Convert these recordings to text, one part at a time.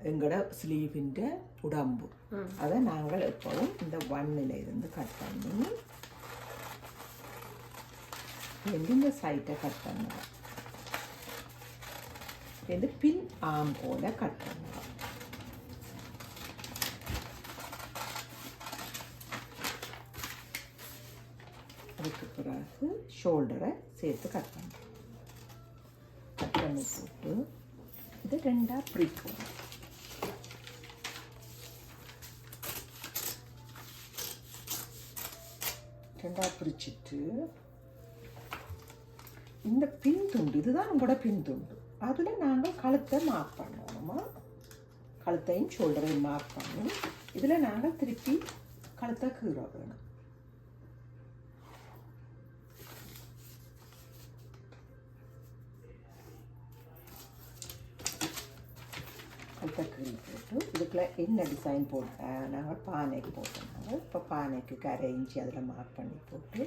எங்களோட ஸ்லீவின்ற உடம்பு அதை நாங்கள் எப்பவும் இந்த 1ல் இருந்து கட் பண்ணி இந்த சைட்டை கட் பண்ணுவோம். இது பின் ஆம் போல கட் பண்ணுவோம். அதுக்கு பிறகு ஷோல்டரை சேர்த்து கட் பண்ணுவோம். கட் பண்ணி போட்டு இது 2ஆக பிரிக்கும். பிரிச்சுட்டு இந்த பின் துண்டு இதுதான் உங்களோட பின் துண்டு. அதில் நாங்கள் கழுத்தை மார்க் பண்ணுவோமா, கழுத்தையும் ஷோல்டரையும் மார்க் பண்ணி இதில் நாங்கள் திருப்பி கழுத்தை கீற வேணும். கழுத்தை கீறி போட்டு இதுக்குள்ள என்ன டிசைன் போட்டு நாங்கள் பானைக்கு போட்டோம். இப்போ பானைக்கு 1/2 இன்ச்சு அதில் மார்க் பண்ணி போட்டு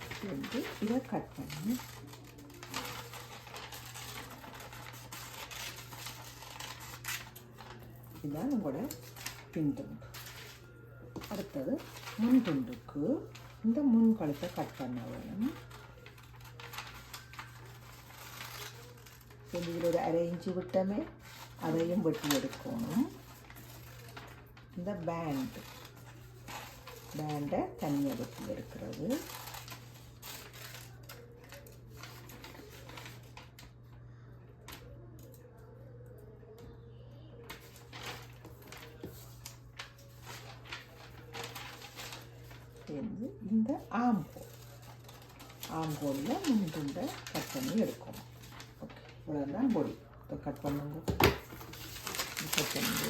இப்படி வந்து இதை கட் பண்ணி இதுதான் உங்களோட பின் துண்டு. அடுத்தது முன் துண்டுக்கு இந்த முன் கழுத்தை கட் பண்ண வேணும். இதில் ஒரு 1/2 இன்ச்சு விட்டமே அதையும் வெட்டி எடுக்கணும். இந்த பேண்டை தனியாக வெட்டி எடுக்கிறது. இந்த ஆம்போலில் முன் துண்டை கட் பண்ணி எடுக்கணும். ஓகே, இவ்வளோதான் பொடி. இப்போ கட் பண்ணுங்க. கட் பண்ணுங்க.